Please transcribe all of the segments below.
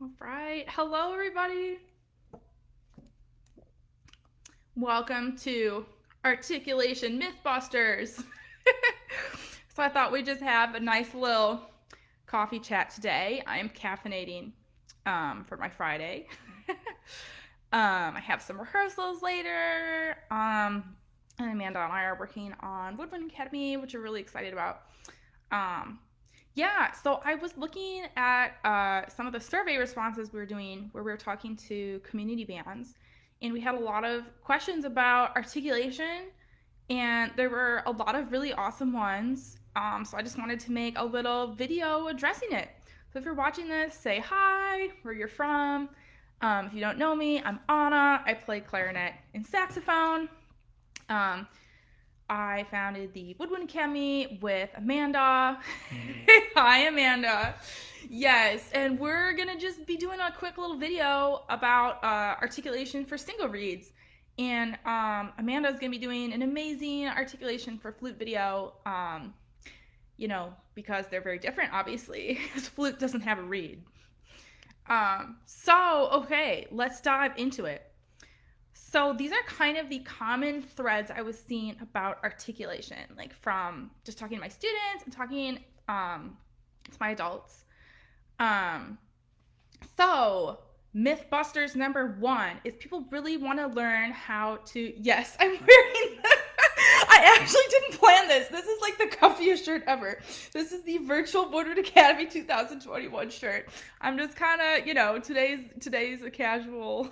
All right. Hello, everybody. Welcome to Articulation Mythbusters. So I thought we'd just have a nice little coffee chat today. I am caffeinating for my Friday. I have some rehearsals later. And Amanda and I are working on Woodwind Academy, which we're really excited about. Um, yeah, so I was looking at some of the survey responses we were doing where we were talking to community bands, and we had a lot of questions about articulation, and there were a lot of really awesome ones. So I just wanted to make a little video addressing it. So if you're watching this, say hi, where you're from. If you don't know me, I'm Anna. I play clarinet and saxophone. Um, I founded the Woodwind Academy with Amanda. Hi, Amanda. Yes, and we're gonna just be doing a quick little video about articulation for single reeds. And Amanda's gonna be doing an amazing articulation for flute video. Because they're very different, obviously, because flute doesn't have a reed. Okay, let's dive into it. So these are kind of the common threads I was seeing about articulation, like from just talking to my students and talking to my adults. So Mythbusters number 1 is people really want to learn how to. Yes, I'm wearing. I actually didn't plan this. This is like the cuffiest shirt ever. This is the virtual Woodward Academy 2021 shirt. I'm just kind of, today's a casual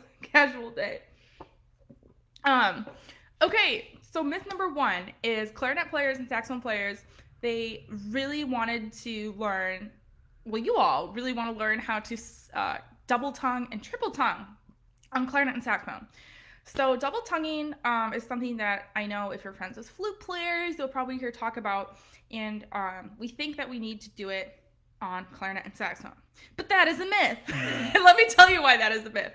day. Okay, so myth number 1 is clarinet players and saxophone players, they really wanted to learn, well, you all really want to learn how to double tongue and triple tongue on clarinet and saxophone. So double tonguing is something that I know if you're friends with flute players, you'll probably hear talk about, and we think that we need to do it on clarinet and saxophone. But that is a myth. And let me tell you why that is a myth.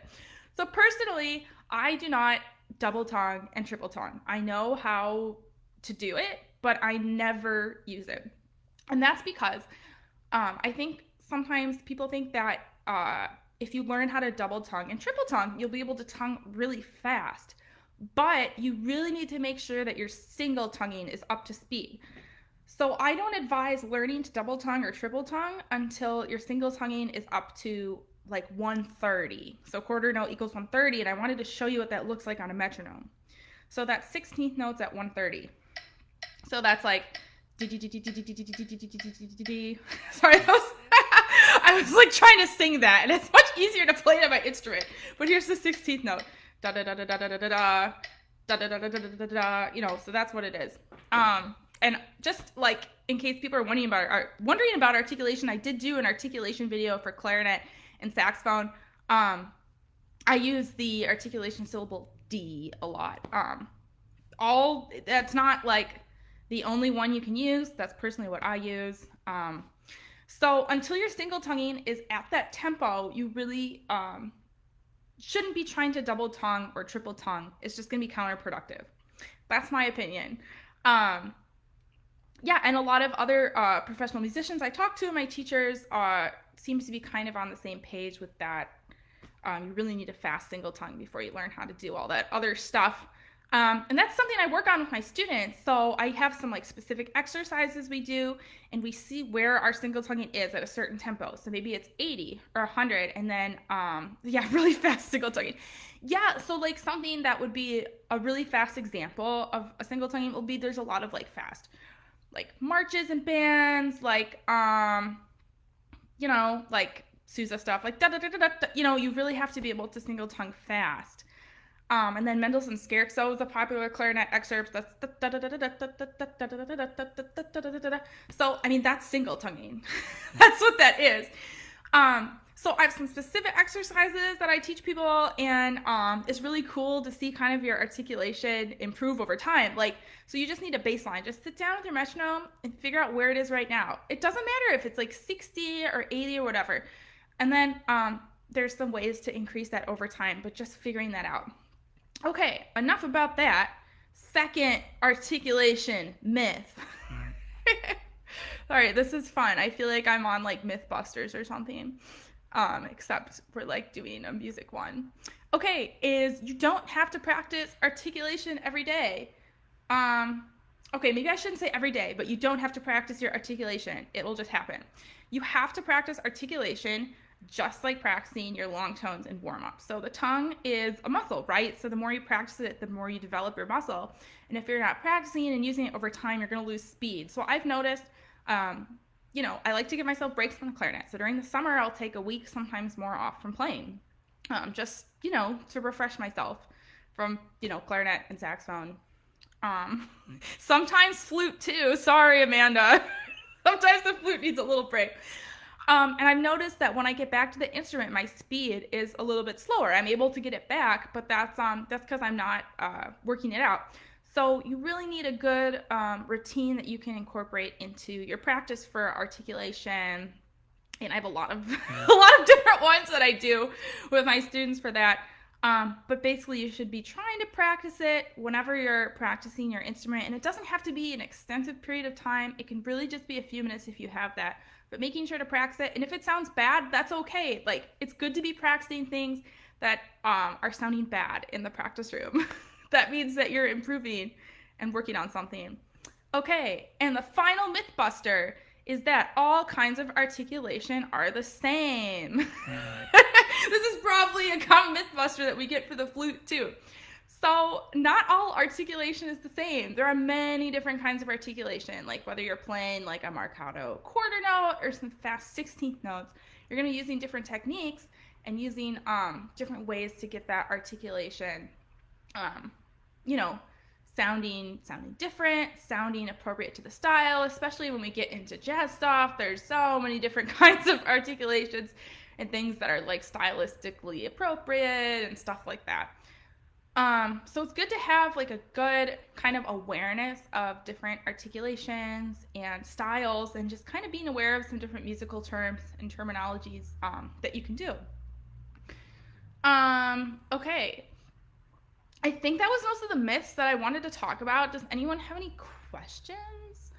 So personally, I do not double tongue and triple tongue. I know how to do it, but I never use it. And that's because I think sometimes people think that if you learn how to double tongue and triple tongue, you'll be able to tongue really fast. But you really need to make sure that your single tonguing is up to speed. So I don't advise learning to double tongue or triple tongue until your single tonguing is up to like 130. So quarter note equals 130, and I wanted to show you what that looks like on a metronome. So that's 16th notes at 130. So that's like sorry, I was like trying to sing that, and it's much easier to play it on my instrument. But here's the 16th note. Da da da da da da da da da da da da da da. So that's what it is. And just like in case people are wondering about articulation, I did do an articulation video for clarinet and saxophone. I use the articulation syllable D a lot. That's not like the only one you can use. That's personally what I use. So until your single tonguing is at that tempo, you really shouldn't be trying to double tongue or triple tongue. It's just going to be counterproductive. That's my opinion. Yeah, and a lot of other professional musicians I talk to, my teachers, seems to be kind of on the same page with that. You really need a fast single tongue before you learn how to do all that other stuff. And that's something I work on with my students. So I have some like specific exercises we do, and we see where our single tonguing is at a certain tempo. So maybe it's 80 or 100, and then really fast single tonguing. Yeah, so like something that would be a really fast example of a single tonguing will be, there's a lot of like fast like marches and bands, like like Sousa stuff, like da da da da da. You really have to be able to single tongue fast. And then Mendelssohn's Scherzo is a popular clarinet excerpt. That's so I mean that's single tonguing. That's what that is. So I have some specific exercises that I teach people, and it's really cool to see kind of your articulation improve over time. Like, so you just need a baseline. Just sit down with your metronome and figure out where it is right now. It doesn't matter if it's like 60 or 80 or whatever. And then there's some ways to increase that over time, but just figuring that out. Okay, enough about that. Second articulation myth. All right, this is fun. I feel like I'm on like Mythbusters or something. except for like doing a music one. Okay, is you don't have to practice articulation every day. Okay, maybe I shouldn't say every day, but you don't have to practice your articulation. It will just happen. You have to practice articulation just like practicing your long tones and warm up. So the tongue is a muscle, right? So the more you practice it, the more you develop your muscle. And if you're not practicing and using it over time, you're going to lose speed. So I've noticed, I like to give myself breaks on the clarinet. So during the summer, I'll take a week, sometimes more, off from playing, just to refresh myself from clarinet and saxophone. Sometimes flute too. Sorry, Amanda. Sometimes the flute needs a little break. And I've noticed that when I get back to the instrument, my speed is a little bit slower. I'm able to get it back, but that's because I'm not working it out. So you really need a good routine that you can incorporate into your practice for articulation. And I have a lot of different ones that I do with my students for that. But basically, you should be trying to practice it whenever you're practicing your instrument. And it doesn't have to be an extensive period of time. It can really just be a few minutes if you have that. But making sure to practice it. And if it sounds bad, that's okay. Like, it's good to be practicing things that are sounding bad in the practice room. That means that you're improving and working on something. Okay, and the final myth buster is that all kinds of articulation are the same. This is probably a common myth buster that we get for the flute too. So not all articulation is the same. There are many different kinds of articulation, like whether you're playing like a marcato quarter note or some fast 16th notes, you're going to be using different techniques and using different ways to get that articulation, sounding different, sounding appropriate to the style, especially when we get into jazz stuff. There's so many different kinds of articulations and things that are like stylistically appropriate and stuff like that. So it's good to have like a good kind of awareness of different articulations and styles and just kind of being aware of some different musical terms and terminologies that you can do. Okay. I think that was most of the myths that I wanted to talk about. Does anyone have any questions?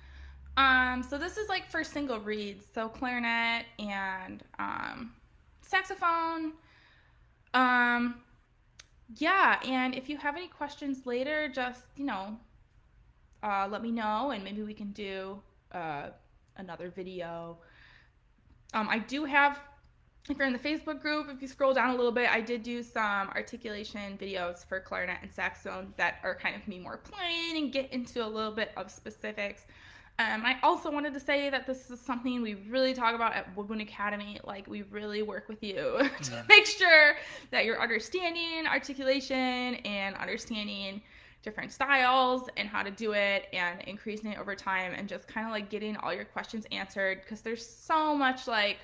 So this is like for single reeds, so clarinet and saxophone. Yeah, and if you have any questions later, just, let me know and maybe we can do another video. I do have, if you're in the Facebook group, if you scroll down a little bit, I did do some articulation videos for clarinet and saxophone that are kind of me more playing and get into a little bit of specifics. I also wanted to say that this is something we really talk about at Woodwind Academy. Like, we really work with you to make sure that you're understanding articulation and understanding different styles and how to do it and increasing it over time and just kind of like getting all your questions answered, because there's so much, like,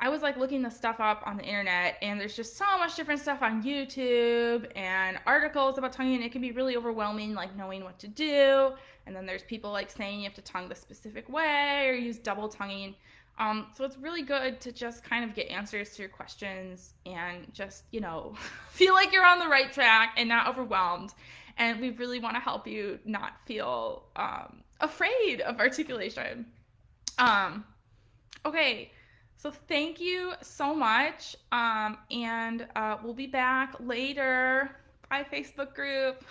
I was like looking this stuff up on the internet and there's just so much different stuff on YouTube and articles about tonguing, and it can be really overwhelming, like knowing what to do. And then there's people like saying you have to tongue the specific way or use double tonguing. So it's really good to just kind of get answers to your questions and just, feel like you're on the right track and not overwhelmed. And we really want to help you not feel afraid of articulation. Okay. So thank you so much, and we'll be back later. Bye, Facebook group.